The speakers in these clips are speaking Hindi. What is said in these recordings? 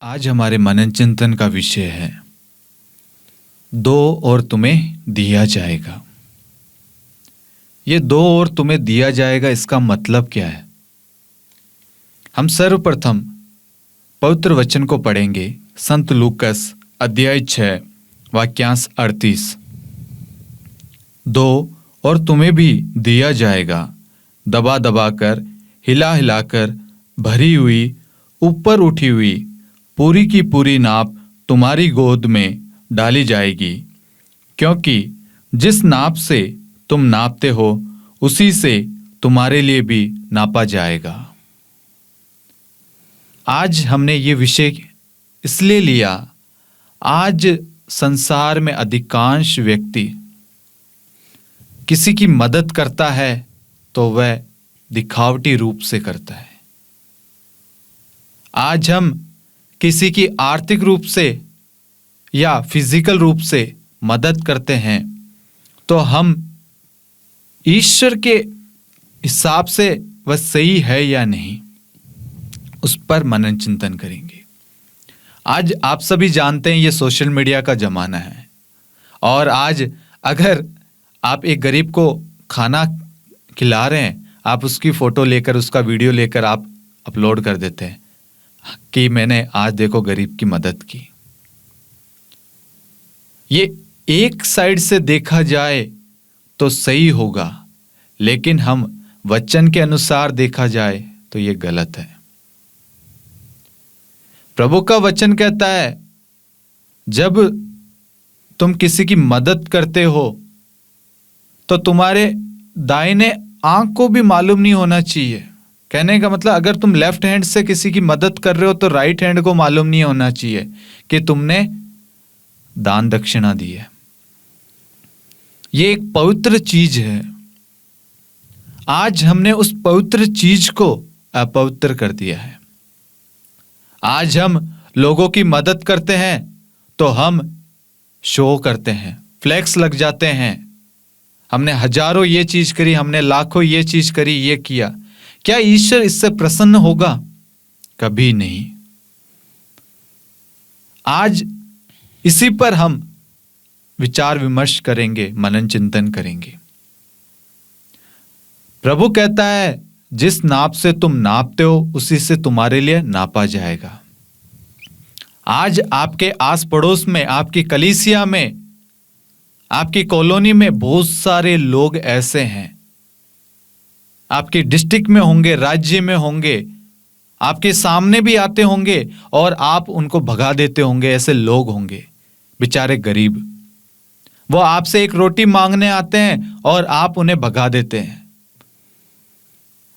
आज हमारे मनन चिंतन का विषय है दो और तुम्हें दिया जाएगा। ये दो और तुम्हें दिया जाएगा, इसका मतलब क्या है? हम सर्वप्रथम पवित्र वचन को पढ़ेंगे। संत लूकस अध्याय 6 वाक्यांश 38। दो और तुम्हें भी दिया जाएगा, दबा दबा कर, हिला हिलाकर, भरी हुई, ऊपर उठी हुई, पूरी की पूरी नाप तुम्हारी गोद में डाली जाएगी, क्योंकि जिस नाप से तुम नापते हो उसी से तुम्हारे लिए भी नापा जाएगा। आज हमने ये विषय इसलिए लिया, आज संसार में अधिकांश व्यक्ति किसी की मदद करता है तो वह दिखावटी रूप से करता है। आज हम किसी की आर्थिक रूप से या फिजिकल रूप से मदद करते हैं तो हम ईश्वर के हिसाब से वह सही है या नहीं, उस पर मनन चिंतन करेंगे। आज आप सभी जानते हैं ये सोशल मीडिया का जमाना है, और आज अगर आप एक गरीब को खाना खिला रहे हैं, आप उसकी फोटो लेकर, उसका वीडियो लेकर आप अपलोड कर देते हैं कि मैंने आज देखो गरीब की मदद की। ये एक साइड से देखा जाए तो सही होगा, लेकिन हम वचन के अनुसार देखा जाए तो ये गलत है। प्रभु का वचन कहता है, जब तुम किसी की मदद करते हो तो तुम्हारे दाहिने आंख को भी मालूम नहीं होना चाहिए। कहने का मतलब, अगर तुम लेफ्ट हैंड से किसी की मदद कर रहे हो तो राइट हैंड को मालूम नहीं होना चाहिए कि तुमने दान दक्षिणा दी है। ये एक पवित्र चीज है। आज हमने उस पवित्र चीज को अपवित्र कर दिया है। आज हम लोगों की मदद करते हैं तो हम शो करते हैं, फ्लेक्स लग जाते हैं। हमने हजारों ये चीज करी, हमने लाखों ये चीज करी, ये किया। क्या ईश्वर इससे प्रसन्न होगा? कभी नहीं। आज इसी पर हम विचार विमर्श करेंगे, मनन चिंतन करेंगे। प्रभु कहता है, जिस नाप से तुम नापते हो उसी से तुम्हारे लिए नापा जाएगा। आज आपके आस पड़ोस में, आपकी कलीसिया में, आपकी कॉलोनी में बहुत सारे लोग ऐसे हैं, आपके डिस्ट्रिक्ट में होंगे, राज्य में होंगे, आपके सामने भी आते होंगे और आप उनको भगा देते होंगे। ऐसे लोग होंगे, बेचारे गरीब, वो आपसे एक रोटी मांगने आते हैं और आप उन्हें भगा देते हैं।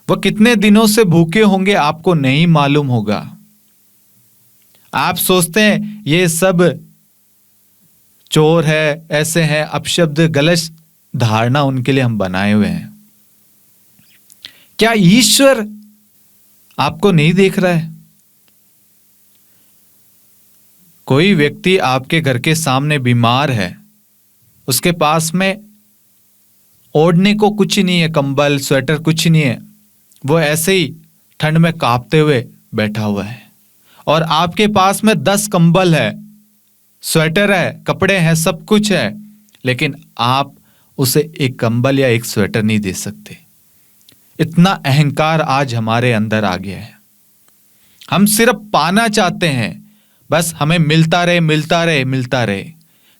वो कितने दिनों से भूखे होंगे आपको नहीं मालूम होगा। आप सोचते हैं ये सब चोर है, ऐसे हैं, अपशब्द, गलत धारणा उनके लिए हम बनाए हुए हैं। क्या ईश्वर आपको नहीं देख रहा है? कोई व्यक्ति आपके घर के सामने बीमार है, उसके पास में ओढ़ने को कुछ नहीं है, कंबल, स्वेटर कुछ नहीं है, वो ऐसे ही ठंड में कांपते हुए बैठा हुआ है, और आपके पास में 10 कंबल है, स्वेटर है, कपड़े हैं, सब कुछ है, लेकिन आप उसे एक कंबल या एक स्वेटर नहीं दे सकते। इतना अहंकार आज हमारे अंदर आ गया है। हम सिर्फ पाना चाहते हैं, बस हमें मिलता रहे, मिलता रहे, मिलता रहे,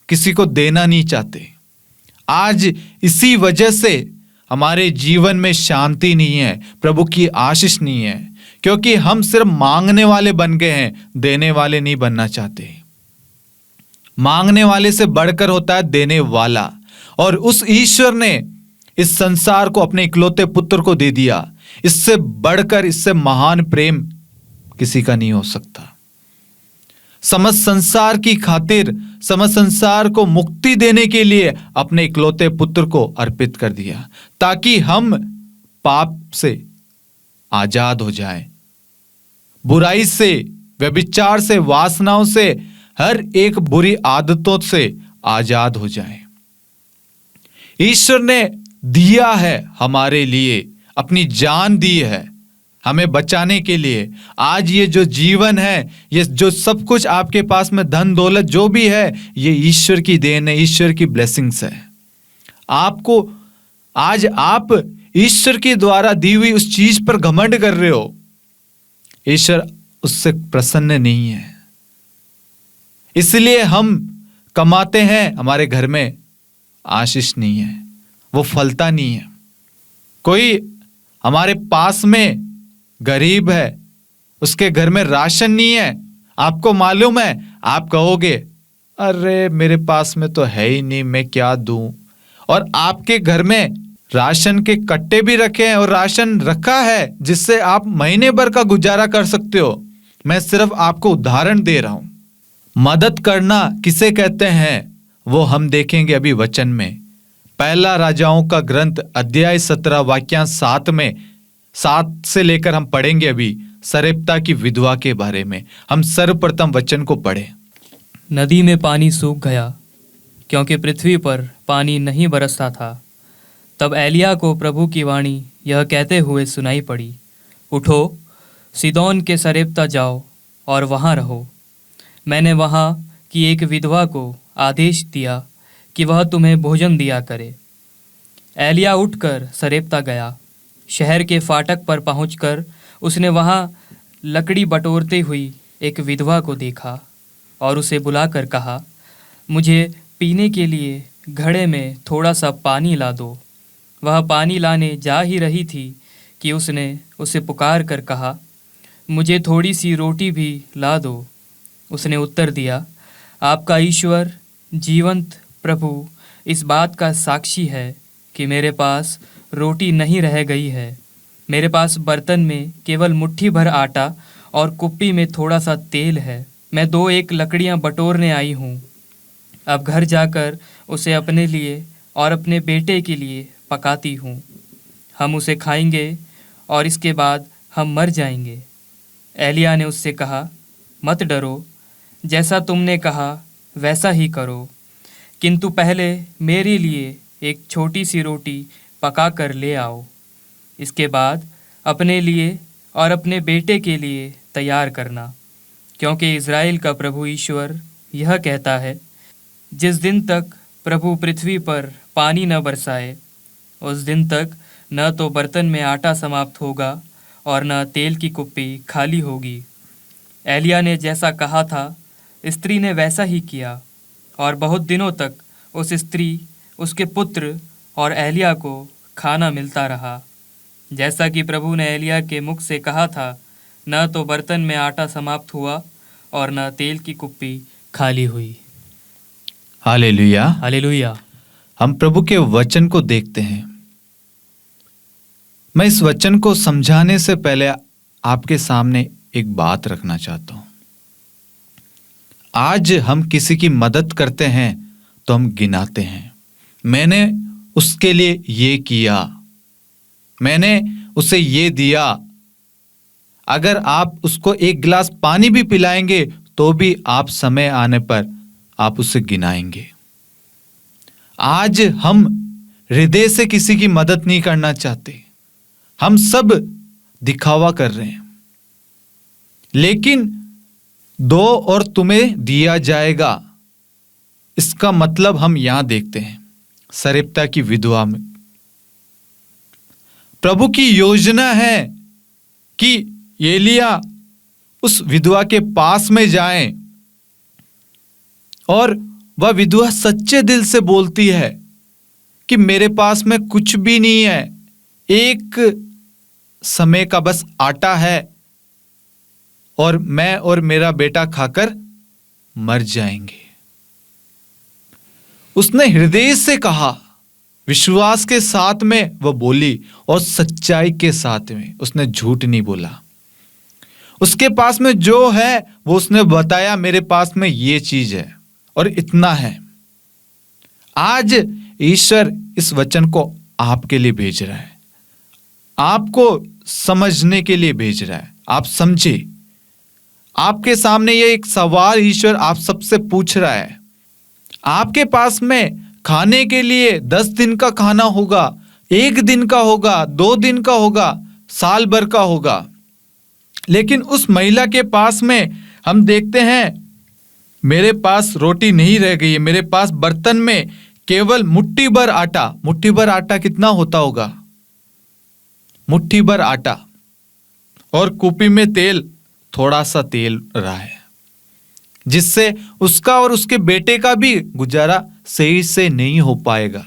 किसी को देना नहीं चाहते। आज इसी वजह से हमारे जीवन में शांति नहीं है, प्रभु की आशीष नहीं है, क्योंकि हम सिर्फ मांगने वाले बन गए हैं, देने वाले नहीं बनना चाहते। मांगने वाले से बढ़कर होता है देने वाला, और उस ईश्वर ने इस संसार को अपने इकलौते पुत्र को दे दिया। इससे बढ़कर, इससे महान प्रेम किसी का नहीं हो सकता। समस्त संसार की खातिर, समस्त संसार को मुक्ति देने के लिए अपने इकलौते पुत्र को अर्पित कर दिया, ताकि हम पाप से आजाद हो जाएं, बुराई से, व्यभिचार से, वासनाओं से, हर एक बुरी आदतों से आजाद हो जाएं। ईश्वर ने दिया है हमारे लिए, अपनी जान दी है, हमें बचाने के लिए। आज ये जो जीवन है, ये जो सब कुछ आपके पास में धन दौलत जो भी है, ये ईश्वर की देन है, ईश्वर की ब्लेसिंग्स है। आपको आज आप ईश्वर के द्वारा दी हुई उस चीज पर घमंड कर रहे हो, ईश्वर उससे प्रसन्न नहीं है। इसलिए हम कमाते हैं, हमारे घर में आशीष नहीं है, वो फलता नहीं है। कोई हमारे पास में गरीब है, उसके घर में राशन नहीं है, आपको मालूम है, आप कहोगे अरे मेरे पास में तो है ही नहीं, मैं क्या दूं। और आपके घर में राशन के कट्टे भी रखे हैं और राशन रखा है जिससे आप महीने भर का गुजारा कर सकते हो। मैं सिर्फ आपको उदाहरण दे रहा हूं। मदद करना किसे कहते हैं वो हम देखेंगे अभी वचन में। पहला राजाओं का ग्रंथ अध्याय 17 वाक्यांश 7 में 7 से लेकर हम पढ़ेंगे अभी सरेप्ता की विधवा के बारे में। हम सर्वप्रथम वचन को पढ़ें। नदी में पानी सूख गया क्योंकि पृथ्वी पर पानी नहीं बरसता था। तब एलिया को प्रभु की वाणी यह कहते हुए सुनाई पड़ी, उठो, सीदोन के सरेप्ता जाओ और वहाँ रहो। मैंने वहाँ की एक विधवा को आदेश दिया कि वह तुम्हें भोजन दिया करे। एलिया उठकर सरेप्ता गया। शहर के फाटक पर पहुंचकर उसने वहाँ लकड़ी बटोरते हुई एक विधवा को देखा और उसे बुलाकर कहा, मुझे पीने के लिए घड़े में थोड़ा सा पानी ला दो। वह पानी लाने जा ही रही थी कि उसने उसे पुकार कर कहा, मुझे थोड़ी सी रोटी भी ला दो। उसने उत्तर दिया, आपका ईश्वर जीवंत प्रभु इस बात का साक्षी है कि मेरे पास रोटी नहीं रह गई है। मेरे पास बर्तन में केवल मुट्ठी भर आटा और कुप्पी में थोड़ा सा तेल है। मैं 2-1 लकड़ियाँ बटोरने आई हूँ। अब घर जाकर उसे अपने लिए और अपने बेटे के लिए पकाती हूँ। हम उसे खाएंगे और इसके बाद हम मर जाएंगे। एलिया ने उससे कहा, मत डरो, जैसा तुमने कहा वैसा ही करो, किंतु पहले मेरे लिए एक छोटी सी रोटी पका कर ले आओ। इसके बाद अपने लिए और अपने बेटे के लिए तैयार करना, क्योंकि इज़राइल का प्रभु ईश्वर यह कहता है, जिस दिन तक प्रभु पृथ्वी पर पानी न बरसाए, उस दिन तक न तो बर्तन में आटा समाप्त होगा और न तेल की कुप्पी खाली होगी। एलिया ने जैसा कहा था, स्त्री ने वैसा ही किया, और बहुत दिनों तक उस स्त्री, उसके पुत्र और एलिया को खाना मिलता रहा। जैसा कि प्रभु ने एलिया के मुख से कहा था, न तो बर्तन में आटा समाप्त हुआ और न तेल की कुप्पी खाली हुई। Hallelujah, hallelujah. हम प्रभु के वचन को देखते हैं। मैं इस वचन को समझाने से पहले आपके सामने एक बात रखना चाहता हूं। आज हम किसी की मदद करते हैं तो हम गिनाते हैं, मैंने उसके लिए ये किया, मैंने उसे ये दिया। अगर आप उसको एक गिलास पानी भी पिलाएंगे तो भी आप समय आने पर आप उसे गिनाएंगे। आज हम हृदय से किसी की मदद नहीं करना चाहते, हम सब दिखावा कर रहे हैं। लेकिन दो और तुम्हें दिया जाएगा, इसका मतलब हम यहां देखते हैं सरेप्ता की विधवा में। प्रभु की योजना है कि एलिया उस विधवा के पास में जाए और वह विधवा सच्चे दिल से बोलती है कि मेरे पास में कुछ भी नहीं है, एक समय का बस आटा है और मैं और मेरा बेटा खाकर मर जाएंगे। उसने हृदय से कहा, विश्वास के साथ में वह बोली और सच्चाई के साथ में, उसने झूठ नहीं बोला। उसके पास में जो है वो उसने बताया, मेरे पास में ये चीज है और इतना है। आज ईश्वर इस वचन को आपके लिए भेज रहा है, आपको समझने के लिए भेज रहा है। आप समझे, आपके सामने ये एक सवाल ईश्वर आप सबसे पूछ रहा है। आपके पास में खाने के लिए 10 दिन का खाना होगा, 1 दिन का होगा, 2 दिन का होगा, साल भर का होगा, लेकिन उस महिला के पास में हम देखते हैं मेरे पास रोटी नहीं रह गई है, मेरे पास बर्तन में केवल मुट्ठी भर आटा। मुट्ठी भर आटा कितना होता होगा? मुट्ठी भर आटा, और कूपी में तेल, थोड़ा सा तेल रहा है, जिससे उसका और उसके बेटे का भी गुजारा सही से नहीं हो पाएगा,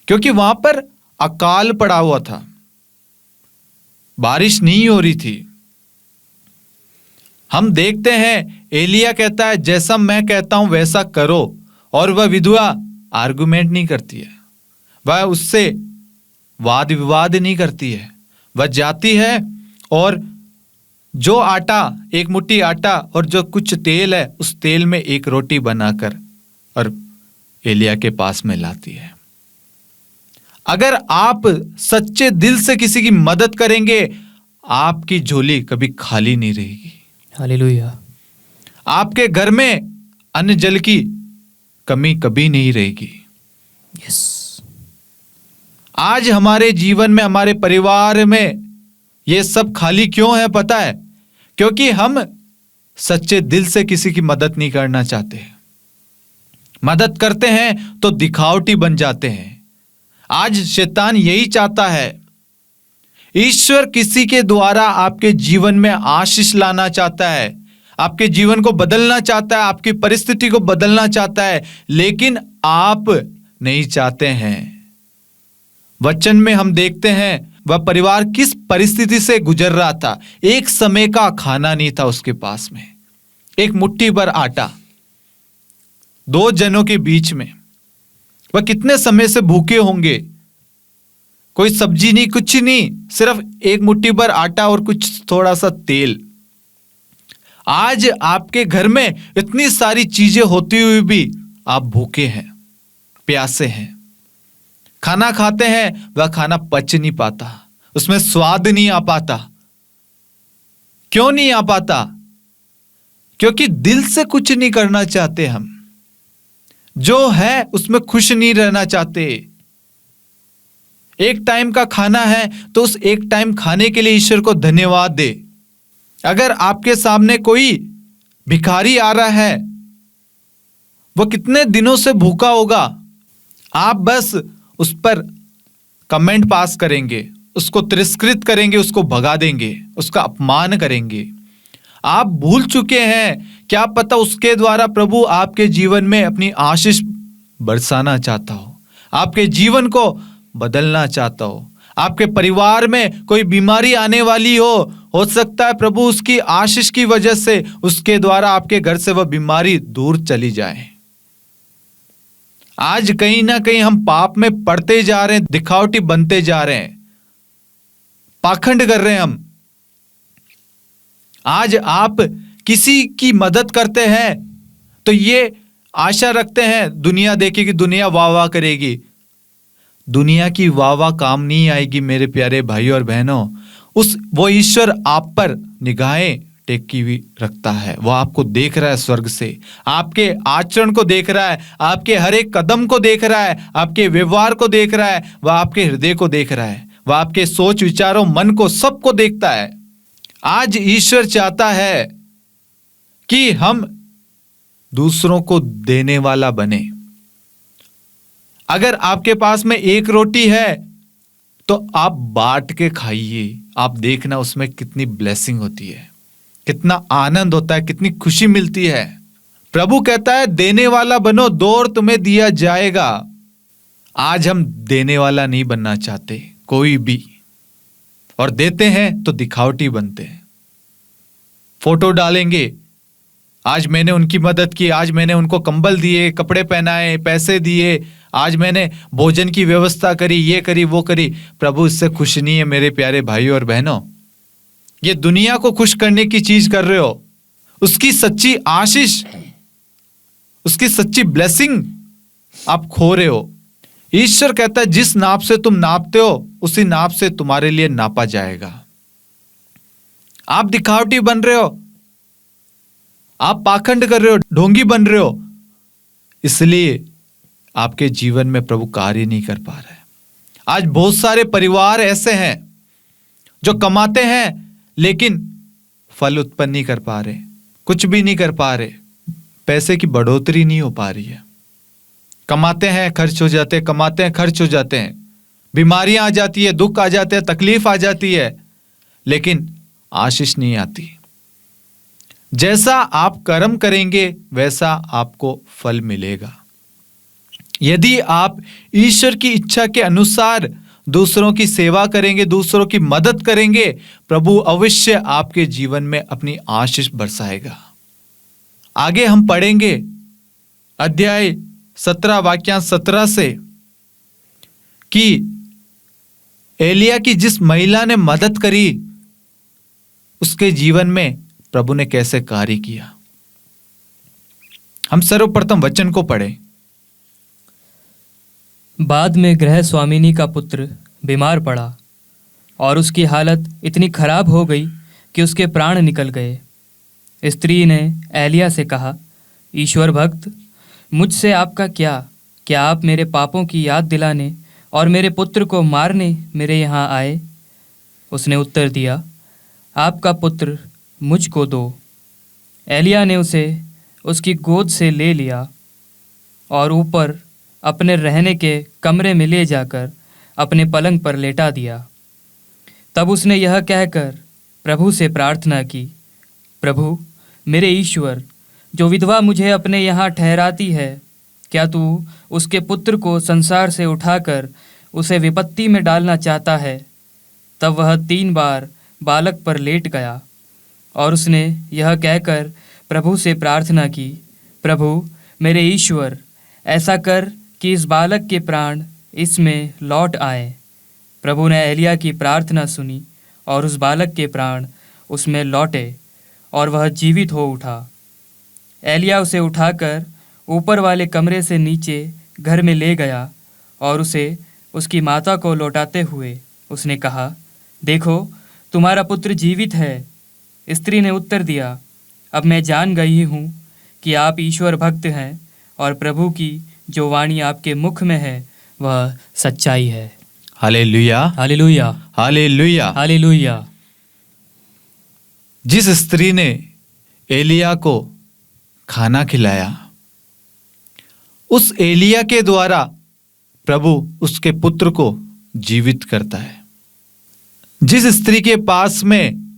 क्योंकि वहां पर अकाल पड़ा हुआ था, बारिश नहीं हो रही थी। हम देखते हैं एलिया कहता है जैसा मैं कहता हूं वैसा करो, और वह विधवा आर्गुमेंट नहीं करती है, वह उससे वाद विवाद नहीं करती है। वह जाती है और जो आटा, एक मुट्ठी आटा और जो कुछ तेल है, उस तेल में एक रोटी बनाकर और एलिया के पास में लाती है। अगर आप सच्चे दिल से किसी की मदद करेंगे, आपकी झोली कभी खाली नहीं रहेगी। हालेलुया। आपके घर में अन्न जल की कमी कभी नहीं रहेगी। यस। आज हमारे जीवन में, हमारे परिवार में ये सब खाली क्यों है पता है? क्योंकि हम सच्चे दिल से किसी की मदद नहीं करना चाहते। मदद करते हैं तो दिखावटी बन जाते हैं। आज शैतान यही चाहता है। ईश्वर किसी के द्वारा आपके जीवन में आशीष लाना चाहता है, आपके जीवन को बदलना चाहता है, आपकी परिस्थिति को बदलना चाहता है, लेकिन आप नहीं चाहते हैं। वचन में हम देखते हैं वह परिवार किस परिस्थिति से गुजर रहा था। एक समय का खाना नहीं था उसके पास में, एक मुट्ठी भर आटा, दो जनों के बीच में। वह कितने समय से भूखे होंगे, कोई सब्जी नहीं, कुछ नहीं, सिर्फ एक मुट्ठी भर आटा और कुछ थोड़ा सा तेल। आज आपके घर में इतनी सारी चीजें होती हुई भी आप भूखे हैं, प्यासे हैं। खाना खाते हैं, वह खाना पच नहीं पाता, उसमें स्वाद नहीं आ पाता। क्यों नहीं आ पाता? क्योंकि दिल से कुछ नहीं करना चाहते। हम जो है उसमें खुश नहीं रहना चाहते। एक टाइम का खाना है तो उस एक टाइम खाने के लिए ईश्वर को धन्यवाद दे। अगर आपके सामने कोई भिखारी आ रहा है, वो कितने दिनों से भूखा होगा, आप बस उस पर कमेंट पास करेंगे, उसको तिरस्कृत करेंगे, उसको भगा देंगे, उसका अपमान करेंगे। आप भूल चुके हैं, क्या पता उसके द्वारा प्रभु आपके जीवन में अपनी आशीष बरसाना चाहता हो, आपके जीवन को बदलना चाहता हो। आपके परिवार में कोई बीमारी आने वाली हो सकता है प्रभु उसकी आशीष की वजह से उसके द्वारा आपके घर से वह बीमारी दूर चली जाए। आज कहीं ना कहीं हम पाप में पड़ते जा रहे हैं, दिखावटी बनते जा रहे हैं, पाखंड कर रहे हैं हम। आज आप किसी की मदद करते हैं तो ये आशा रखते हैं दुनिया देखेगी, दुनिया वाह वाह करेगी। दुनिया की वाह वाह काम नहीं आएगी मेरे प्यारे भाइयों और बहनों। वो ईश्वर आप पर निगाहें टेकी हुई रखता है। वो आपको देख रहा है स्वर्ग से, आपके आचरण को देख रहा है, आपके हर एक कदम को देख रहा है, आपके व्यवहार को देख रहा है, वह आपके हृदय को देख रहा है, वह आपके सोच विचारों, मन को, सबको देखता है। आज ईश्वर चाहता है कि हम दूसरों को देने वाला बने। अगर आपके पास में एक रोटी है तो आप बांट के खाइए, आप देखना उसमें कितनी ब्लेसिंग होती है, कितना आनंद होता है, कितनी खुशी मिलती है। प्रभु कहता है देने वाला बनो, दौड़ तुम्हें दिया जाएगा। आज हम देने वाला नहीं बनना चाहते कोई भी, और देते हैं तो दिखावटी बनते हैं। फोटो डालेंगे, आज मैंने उनकी मदद की, आज मैंने उनको कंबल दिए, कपड़े पहनाए, पैसे दिए, आज मैंने भोजन की व्यवस्था करी, ये करी, वो करी। प्रभु इससे खुश नहीं है मेरे प्यारे भाइयों और बहनों। ये दुनिया को खुश करने की चीज कर रहे हो, उसकी सच्ची आशीष, उसकी सच्ची ब्लेसिंग आप खो रहे हो। ईश्वर कहता है जिस नाप से तुम नापते हो उसी नाप से तुम्हारे लिए नापा जाएगा। आप दिखावटी बन रहे हो, आप पाखंड कर रहे हो, ढोंगी बन रहे हो, इसलिए आपके जीवन में प्रभु कार्य नहीं कर पा रहा है। आज बहुत सारे परिवार ऐसे हैं जो कमाते हैं लेकिन फल उत्पन्न नहीं कर पा रहे, कुछ भी नहीं कर पा रहे, पैसे की बढ़ोतरी नहीं हो पा रही है, कमाते हैं खर्च हो जाते हैं, कमाते हैं खर्च हो जाते हैं, बीमारियां आ जाती है, दुख आ जाते हैं, तकलीफ आ जाती है, लेकिन आशीष नहीं आती। जैसा आप कर्म करेंगे वैसा आपको फल मिलेगा। यदि आप ईश्वर की इच्छा के अनुसार दूसरों की सेवा करेंगे, दूसरों की मदद करेंगे, प्रभु अवश्य आपके जीवन में अपनी आशीष बरसाएगा। आगे हम पढ़ेंगे अध्याय 17 वाक्यांश 17 से कि एलिया की जिस महिला ने मदद करी उसके जीवन में प्रभु ने कैसे कार्य किया। हम सर्वप्रथम वचन को पढ़ें। बाद में गृह स्वामिनी का पुत्र बीमार पड़ा और उसकी हालत इतनी खराब हो गई कि उसके प्राण निकल गए। स्त्री ने एलिया से कहा, ईश्वर भक्त, मुझसे आपका क्या आप मेरे पापों की याद दिलाने और मेरे पुत्र को मारने मेरे यहाँ आए? उसने उत्तर दिया, आपका पुत्र मुझको दो। एलिया ने उसे उसकी गोद से ले लिया और ऊपर अपने रहने के कमरे में ले जाकर अपने पलंग पर लेटा दिया। तब उसने यह कहकर प्रभु से प्रार्थना की, प्रभु मेरे ईश्वर, जो विधवा मुझे अपने यहाँ ठहराती है, क्या तू उसके पुत्र को संसार से उठाकर उसे विपत्ति में डालना चाहता है? तब वह 3 बार बालक पर लेट गया और उसने यह कहकर प्रभु से प्रार्थना की, प्रभु मेरे ईश्वर, ऐसा कर कि इस बालक के प्राण इसमें लौट आए। प्रभु ने एलिया की प्रार्थना सुनी और उस बालक के प्राण उसमें लौटे और वह जीवित हो उठा। एलिया उसे उठाकर ऊपर वाले कमरे से नीचे घर में ले गया और उसे उसकी माता को लौटाते हुए उसने कहा, देखो तुम्हारा पुत्र जीवित है। स्त्री ने उत्तर दिया, अब मैं जान गई हूँ कि आप ईश्वर भक्त हैं और प्रभु की जो वाणी आपके मुख में है वह सच्चाई है। Hallelujah, hallelujah, hallelujah, hallelujah. जिस स्त्री ने एलिया को खाना खिलाया, उस एलिया के द्वारा प्रभु उसके पुत्र को जीवित करता है। जिस स्त्री के पास में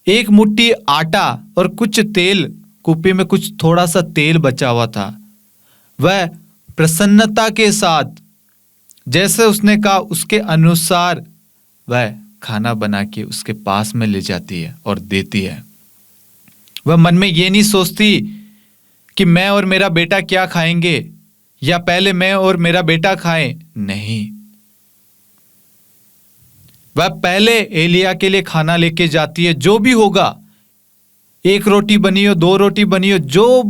एक मुट्ठी आटा और कुछ तेल, कुप्पी में कुछ थोड़ा सा तेल बचा हुआ था, वह प्रसन्नता के साथ जैसे उसने कहा उसके अनुसार वह खाना बना के उसके पास में ले जाती है और देती है। वह मन में ये नहीं सोचती कि मैं और मेरा बेटा क्या खाएंगे या पहले मैं और मेरा बेटा खाएं। नहीं, वह पहले एलिया के लिए खाना लेके जाती है। जो भी होगा, 1 रोटी बनी हो, 2 रोटी बनी हो, जो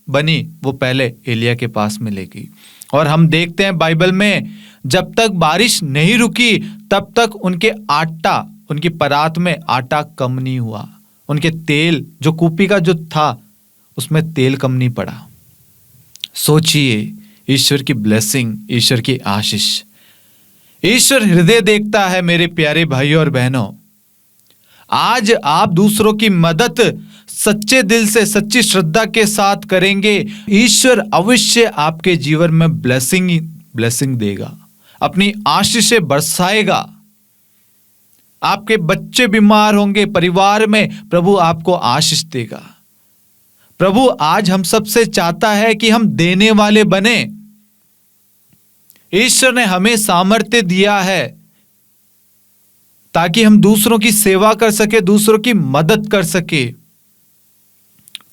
बनी वो पहले एलिया के पास में ले गई। और हम देखते हैं बाइबल में, जब तक बारिश नहीं रुकी तब तक उनकी परात में आटा कम नहीं हुआ, उनके तेल जो कूपी का जो था उसमें तेल कम नहीं पड़ा। सोचिए, ईश्वर की ब्लेसिंग, ईश्वर की आशीष। ईश्वर हृदय देखता है मेरे प्यारे भाइयों और बहनों। आज आप दूसरों की मदद सच्चे दिल से, सच्ची श्रद्धा के साथ करेंगे, ईश्वर अवश्य आपके जीवन में ब्लेसिंग देगा, अपनी आशीषें बरसाएगा। आपके बच्चे बीमार होंगे, परिवार में प्रभु आपको आशीष देगा। प्रभु आज हम सबसे चाहता है कि हम देने वाले बने। ईश्वर ने हमें सामर्थ्य दिया है ताकि हम दूसरों की सेवा कर सके, दूसरों की मदद कर सके।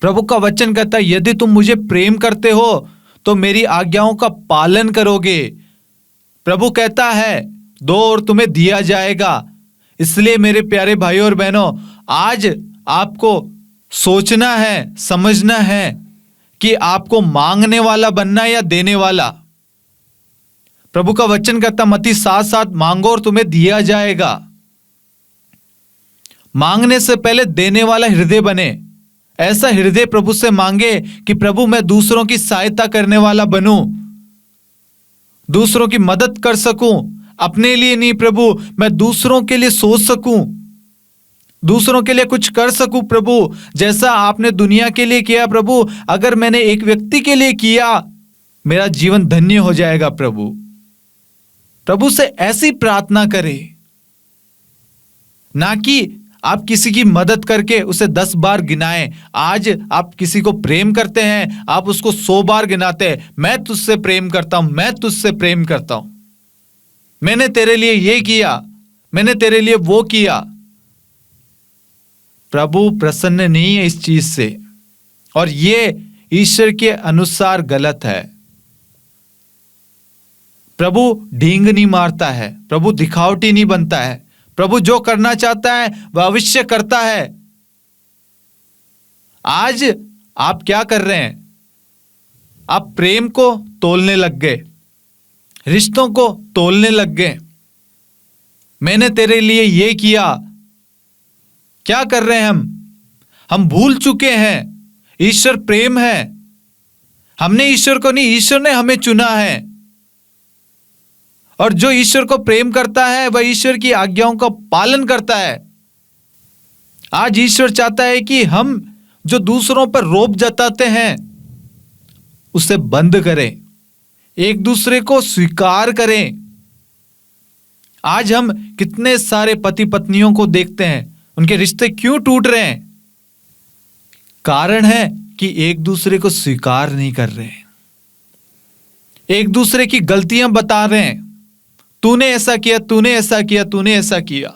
प्रभु का वचन कहता है, यदि तुम मुझे प्रेम करते हो तो मेरी आज्ञाओं का पालन करोगे। प्रभु कहता है, दो और तुम्हें दिया जाएगा। इसलिए मेरे प्यारे भाइयों और बहनों, आज आपको सोचना है, समझना है कि आपको मांगने वाला बनना है या देने वाला। प्रभु का वचन कहता, मत्ती 7:7, मांगो और तुम्हें दिया जाएगा। मांगने से पहले देने वाला हृदय बने। ऐसा हृदय प्रभु से मांगे कि प्रभु मैं दूसरों की सहायता करने वाला बनूं, दूसरों की मदद कर सकूं। अपने लिए नहीं प्रभु, मैं दूसरों के लिए सोच सकूं। दूसरों के लिए कुछ कर सकूं प्रभु, जैसा आपने दुनिया के लिए किया प्रभु। अगर मैंने एक व्यक्ति के लिए किया, मेरा जीवन धन्य हो जाएगा प्रभु। प्रभु से ऐसी प्रार्थना करें, ना कि आप किसी की मदद करके उसे 10 बार गिनाएं। आज आप किसी को प्रेम करते हैं, आप उसको 100 बार गिनाते हैं, मैं तुझसे प्रेम करता हूं, मैं तुझसे प्रेम करता हूं, मैंने तेरे लिए ये किया, मैंने तेरे लिए वो किया। प्रभु प्रसन्न नहीं है इस चीज से, और ये ईश्वर के अनुसार गलत है। प्रभु ढींग नहीं मारता है, प्रभु दिखावटी नहीं बनता है। प्रभु जो करना चाहता है वह अवश्य करता है। आज आप क्या कर रहे हैं? आप प्रेम को तोलने लग गए, रिश्तों को तोलने लग गए। मैंने तेरे लिए ये किया। क्या कर रहे हैं हम भूल चुके हैं ईश्वर प्रेम है। हमने ईश्वर को नहीं, ईश्वर ने हमें चुना है। और जो ईश्वर को प्रेम करता है वह ईश्वर की आज्ञाओं का पालन करता है। आज ईश्वर चाहता है कि हम जो दूसरों पर रोब जताते हैं उसे बंद करें, एक दूसरे को स्वीकार करें। आज हम कितने सारे पति पत्नियों को देखते हैं, उनके रिश्ते क्यों टूट रहे हैं? कारण है कि एक दूसरे को स्वीकार नहीं कर रहे, एक दूसरे की गलतियां बता रहे हैं। तूने ऐसा किया, तूने ऐसा किया, तूने ऐसा किया।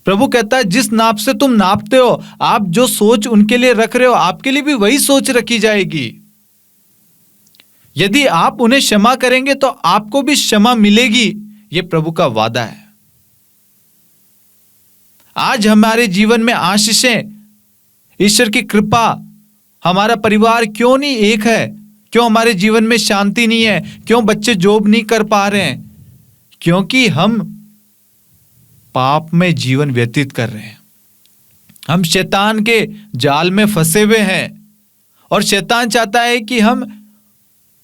प्रभु कहता है जिस नाप से तुम नापते हो, आप जो सोच उनके लिए रख रहे हो, आपके लिए भी वही सोच रखी जाएगी। यदि आप उन्हें क्षमा करेंगे तो आपको भी क्षमा मिलेगी। यह प्रभु का वादा है। आज हमारे जीवन में आशीषें, ईश्वर की कृपा, हमारा परिवार क्यों नहीं एक है? क्यों हमारे जीवन में शांति नहीं है? क्यों बच्चे जॉब नहीं कर पा रहे हैं? क्योंकि हम पाप में जीवन व्यतीत कर रहे हैं। हम शैतान के जाल में फंसे हुए हैं, और शैतान चाहता है कि हम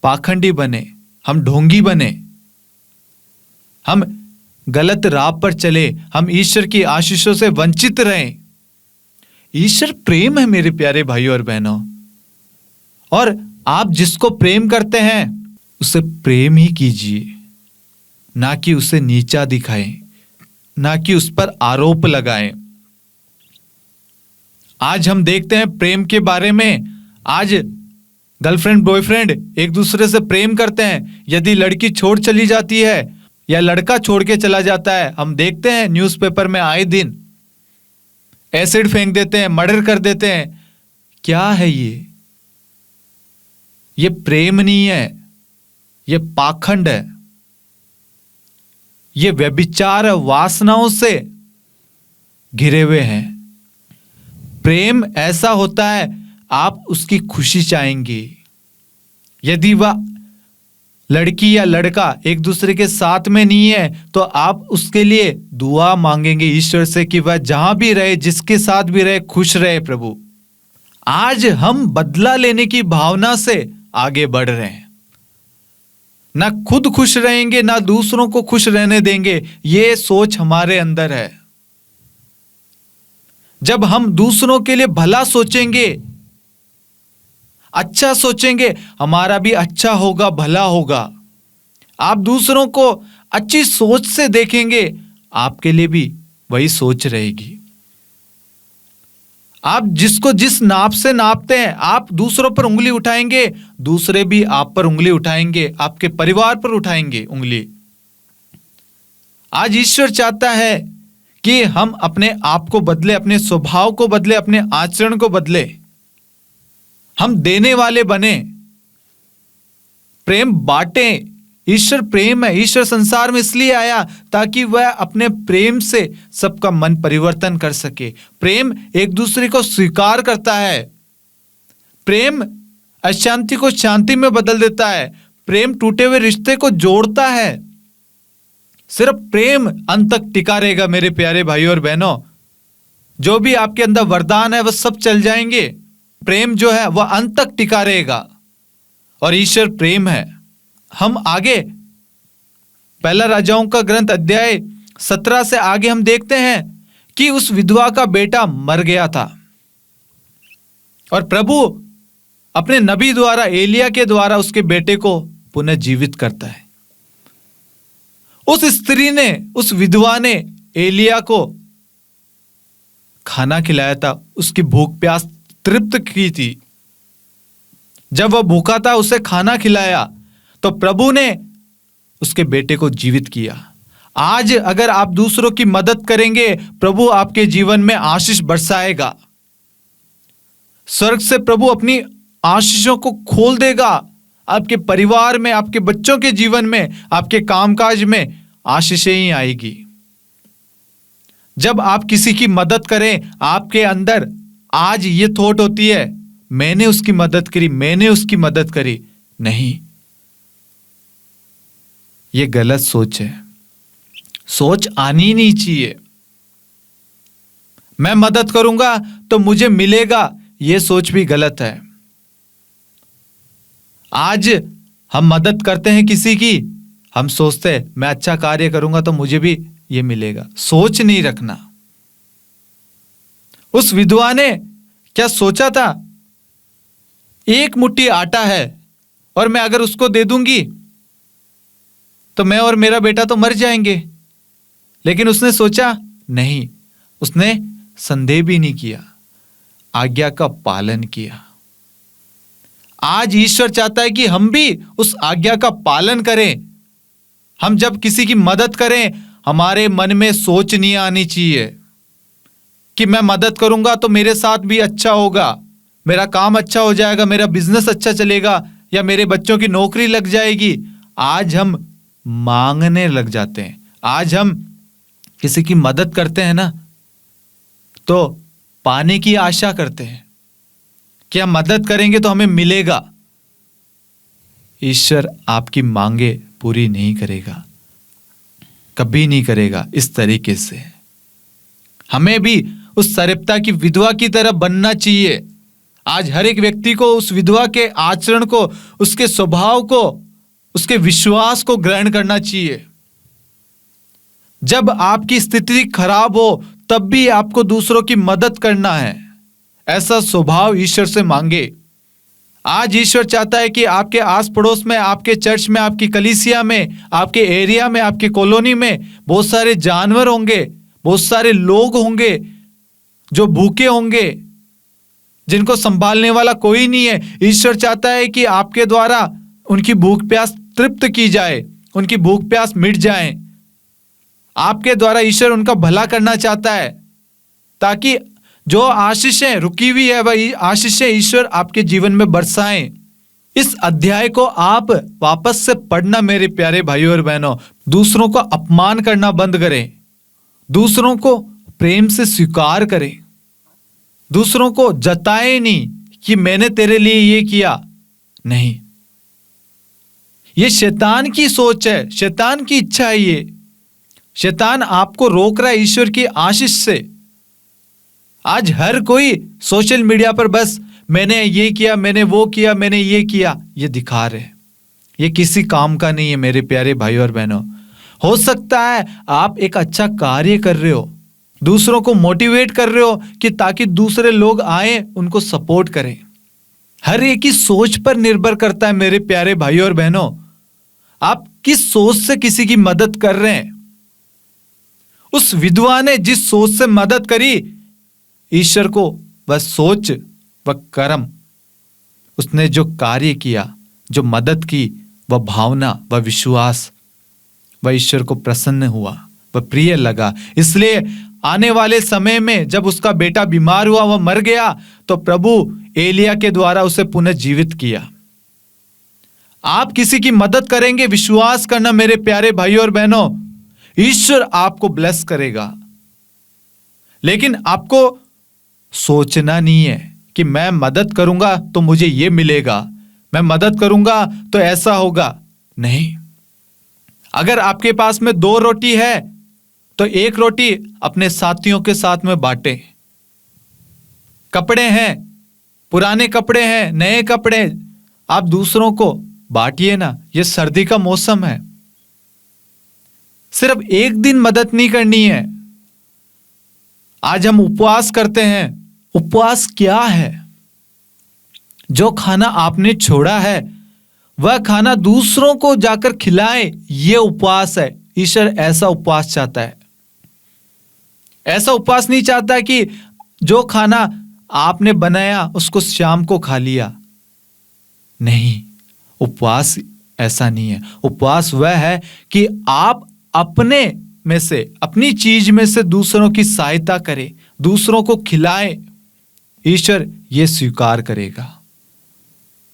पाखंडी बने, हम ढोंगी बने, हम गलत राह पर चले, हम ईश्वर की आशीषों से वंचित रहें। ईश्वर प्रेम है मेरे प्यारे भाइयों और बहनों, और आप जिसको प्रेम करते हैं उसे प्रेम ही कीजिए, ना कि उसे नीचा दिखाएं, ना कि उस पर आरोप लगाएं। आज हम देखते हैं प्रेम के बारे में, आज गर्लफ्रेंड बॉयफ्रेंड एक दूसरे से प्रेम करते हैं। यदि लड़की छोड़ चली जाती है या लड़का छोड़ के चला जाता है, हम देखते हैं न्यूज़पेपर में आए दिन एसिड फेंक देते हैं, मर्डर कर देते हैं। क्या है ये प्रेम नहीं है, ये पाखंड है, ये व्यभिचार वासनाओं से घिरे हुए हैं। प्रेम ऐसा होता है, आप उसकी खुशी चाहेंगे। यदि वह लड़की या लड़का एक दूसरे के साथ में नहीं है तो आप उसके लिए दुआ मांगेंगे ईश्वर से कि वह जहां भी रहे, जिसके साथ भी रहे, खुश रहे। प्रभु, आज हम बदला लेने की भावना से आगे बढ़ रहे हैं, ना खुद खुश रहेंगे ना दूसरों को खुश रहने देंगे। ये सोच हमारे अंदर है। जब हम दूसरों के लिए भला सोचेंगे, अच्छा सोचेंगे, हमारा भी अच्छा होगा, भला होगा। आप दूसरों को अच्छी सोच से देखेंगे, आपके लिए भी वही सोच रहेगी। आप जिसको जिस नाप से नापते हैं, आप दूसरों पर उंगली उठाएंगे, दूसरे भी आप पर उंगली उठाएंगे, आपके परिवार पर उठाएंगे उंगली। आज ईश्वर चाहता है कि हम अपने आप को बदले, अपने स्वभाव को बदले, अपने आचरण को बदले, हम देने वाले बने, प्रेम बांटें। ईश्वर प्रेम है। ईश्वर संसार में इसलिए आया ताकि वह अपने प्रेम से सबका मन परिवर्तन कर सके। प्रेम एक दूसरे को स्वीकार करता है। प्रेम अशांति को शांति में बदल देता है। प्रेम टूटे हुए रिश्ते को जोड़ता है। सिर्फ प्रेम अंत तक टिका रहेगा मेरे प्यारे भाइयों और बहनों। जो भी आपके अंदर वरदान है वह सब चल जाएंगे। प्रेम जो है वह अंत तक टिका रहेगा, और ईश्वर प्रेम है। हम आगे पहला राजाओं का ग्रंथ अध्याय 17 से आगे हम देखते हैं कि उस विधवा का बेटा मर गया था और प्रभु अपने नबी द्वारा, एलिया के द्वारा उसके बेटे को पुनः जीवित करता है। उस स्त्री ने, उस विधवा ने एलिया को खाना खिलाया था, उसकी भूख प्यास तृप्त की थी। जब वह भूखा था उसे खाना खिलाया तो प्रभु ने उसके बेटे को जीवित किया। आज अगर आप दूसरों की मदद करेंगे, प्रभु आपके जीवन में आशीष बरसाएगा। स्वर्ग से प्रभु अपनी आशीषों को खोल देगा। आपके परिवार में, आपके बच्चों के जीवन में, आपके कामकाज में आशीषें ही आएगी। जब आप किसी की मदद करें, आपके अंदर आज ये थॉट होती है, मैंने उसकी मदद करी, मैंने उसकी मदद करी। नहीं, ये गलत सोच है। सोच आनी नहीं चाहिए। मैं मदद करूंगा तो मुझे मिलेगा, यह सोच भी गलत है। आज हम मदद करते हैं किसी की, हम सोचते हैं मैं अच्छा कार्य करूंगा तो मुझे भी ये मिलेगा। सोच नहीं रखना। उस विधवा ने क्या सोचा था? एक मुट्ठी आटा है और मैं अगर उसको दे दूंगी तो मैं और मेरा बेटा तो मर जाएंगे। लेकिन उसने सोचा नहीं, उसने संदेह भी नहीं किया, आज्ञा का पालन किया। आज ईश्वर चाहता है कि हम भी उस आज्ञा का पालन करें। हम जब किसी की मदद करें, हमारे मन में सोच नहीं आनी चाहिए कि मैं मदद करूंगा तो मेरे साथ भी अच्छा होगा, मेरा काम अच्छा हो जाएगा, मेरा बिजनेस अच्छा चलेगा या मेरे बच्चों की नौकरी लग जाएगी। आज हम मांगने लग जाते हैं। आज हम किसी की मदद करते हैं ना, तो पाने की आशा करते हैं कि हम मदद करेंगे तो हमें मिलेगा। ईश्वर आपकी मांगे पूरी नहीं करेगा, कभी नहीं करेगा इस तरीके से। हमें भी उस सरप्ता की विधवा की तरह बनना चाहिए। आज हर एक व्यक्ति को उस विधवा के आचरण को, उसके स्वभाव को, उसके विश्वास को ग्रहण करना चाहिए। जब आपकी स्थिति खराब हो तब भी आपको दूसरों की मदद करना है, ऐसा स्वभाव ईश्वर से मांगे। आज ईश्वर चाहता है कि आपके आस पड़ोस में, आपके चर्च में, आपकी कलीसिया में, आपके एरिया में, आपके कॉलोनी में बहुत सारे जानवर होंगे, बहुत सारे लोग होंगे जो भूखे होंगे, जिनको संभालने वाला कोई नहीं है। ईश्वर चाहता है कि आपके द्वारा उनकी भूख प्यास तृप्त की जाए, उनकी भूख प्यास मिट जाए। आपके द्वारा ईश्वर उनका भला करना चाहता है, ताकि जो आशीषें रुकी हुई है वही आशीषें ईश्वर आपके जीवन में बरसाएं। इस अध्याय को आप वापस से पढ़ना मेरे प्यारे भाइयों और बहनों। दूसरों को अपमान करना बंद करें, दूसरों को प्रेम से स्वीकार करें, दूसरों को जताए नहीं कि मैंने तेरे लिए ये किया। नहीं, ये शैतान की सोच है, शैतान की इच्छा है। ये शैतान आपको रोक रहा है ईश्वर की आशीष से। आज हर कोई सोशल मीडिया पर बस मैंने ये किया, मैंने वो किया, मैंने ये किया, ये दिखा रहे। ये किसी काम का नहीं है मेरे प्यारे भाइयों और बहनों। हो सकता है आप एक अच्छा कार्य कर रहे हो, दूसरों को मोटिवेट कर रहे हो कि ताकि दूसरे लोग आए, उनको सपोर्ट करें। हर एक की सोच पर निर्भर करता है मेरे प्यारे भाइयों और बहनों। आप किस सोच से किसी की मदद कर रहे हैं? उस विधवा ने जिस सोच से मदद करी, ईश्वर को वह सोच, वह कर्म, उसने जो कार्य किया, जो मदद की, वह भावना, वह विश्वास, वह ईश्वर को प्रसन्न हुआ, वह प्रिय लगा। इसलिए आने वाले समय में जब उसका बेटा बीमार हुआ, वह मर गया, तो प्रभु एलिया के द्वारा उसे पुनः जीवित किया। आप किसी की मदद करेंगे, विश्वास करना मेरे प्यारे भाइयों और बहनों, ईश्वर आपको ब्लेस करेगा। लेकिन आपको सोचना नहीं है कि मैं मदद करूंगा तो मुझे ये मिलेगा, मैं मदद करूंगा तो ऐसा होगा। नहीं, अगर आपके पास में 2 रोटी है तो 1 रोटी अपने साथियों के साथ में बांटें। कपड़े हैं, पुराने कपड़े हैं, नए कपड़े, आप दूसरों को बांटिए ना। ये सर्दी का मौसम है, सिर्फ एक दिन मदद नहीं करनी है। आज हम उपवास करते हैं। उपवास क्या है? जो खाना आपने छोड़ा है वह खाना दूसरों को जाकर खिलाए, यह उपवास है। ईश्वर ऐसा उपवास चाहता है। ऐसा उपवास नहीं चाहता कि जो खाना आपने बनाया उसको शाम को खा लिया। नहीं, उपवास ऐसा नहीं है। उपवास वह है कि आप अपने में से, अपनी चीज में से दूसरों की सहायता करें, दूसरों को खिलाएं। ईश्वर ये स्वीकार करेगा।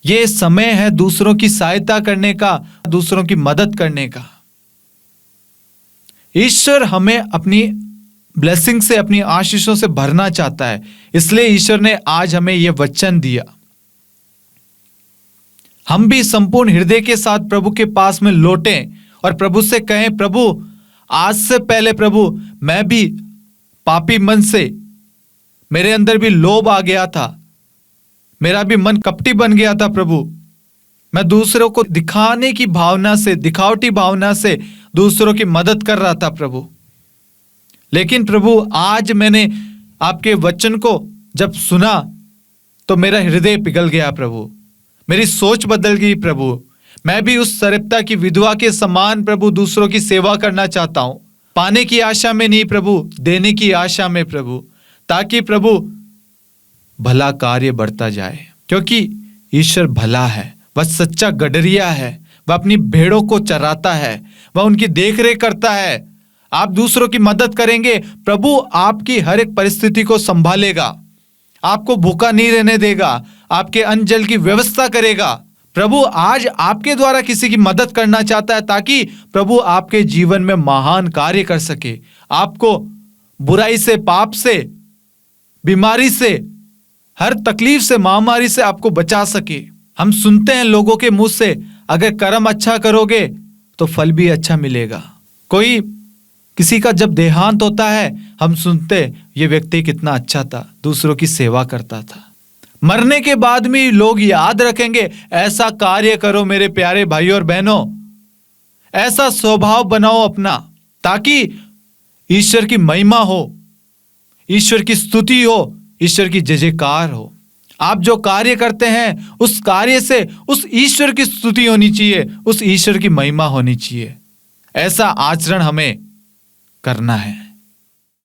ये समय है दूसरों की सहायता करने का, दूसरों की मदद करने का। ईश्वर हमें अपनी ब्लेसिंग से, अपनी आशीषों से भरना चाहता है। इसलिए ईश्वर ने आज हमें यह वचन दिया। हम भी संपूर्ण हृदय के साथ प्रभु के पास में लौटें और प्रभु से कहें, प्रभु आज से पहले प्रभु मैं भी पापी मन से, मेरे अंदर भी लोभ आ गया था, मेरा भी मन कपटी बन गया था प्रभु। मैं दूसरों को दिखाने की भावना से, दिखावटी भावना से दूसरों की मदद कर रहा था प्रभु। लेकिन प्रभु आज मैंने आपके वचन को जब सुना तो मेरा हृदय पिघल गया प्रभु, मेरी सोच बदल गई प्रभु। मैं भी उस सरप्ता की विधवा के समान प्रभु दूसरों की सेवा करना चाहता हूं, पाने की आशा में नहीं प्रभु, देने की आशा में प्रभु, ताकि प्रभु भला कार्य बढ़ता जाए। क्योंकि ईश्वर भला है, वह सच्चा गडरिया है, वह अपनी भेड़ों को चराता है, वह उनकी देखरेख करता है। आप दूसरों की मदद करेंगे, प्रभु आपकी हर एक परिस्थिति को संभालेगा, आपको भूखा नहीं रहने देगा, आपके अन्न जल की व्यवस्था करेगा। प्रभु आज आपके द्वारा किसी की मदद करना चाहता है, ताकि प्रभु आपके जीवन में महान कार्य कर सके, आपको बुराई से, पाप से, बीमारी से, हर तकलीफ से, महामारी से आपको बचा सके। हम सुनते हैं लोगों के मुंह से, अगर कर्म अच्छा करोगे तो फल भी अच्छा मिलेगा। कोई किसी का जब देहांत होता है, हम सुनते ये व्यक्ति कितना अच्छा था, दूसरों की सेवा करता था। मरने के बाद भी लोग याद रखेंगे, ऐसा कार्य करो मेरे प्यारे भाइयों और बहनों, ऐसा स्वभाव बनाओ अपना, ताकि ईश्वर की महिमा हो, ईश्वर की स्तुति हो, ईश्वर की जय जयकार हो। आप जो कार्य करते हैं उस कार्य से उस ईश्वर की स्तुति होनी चाहिए, उस ईश्वर की महिमा होनी चाहिए। ऐसा आचरण हमें करना है।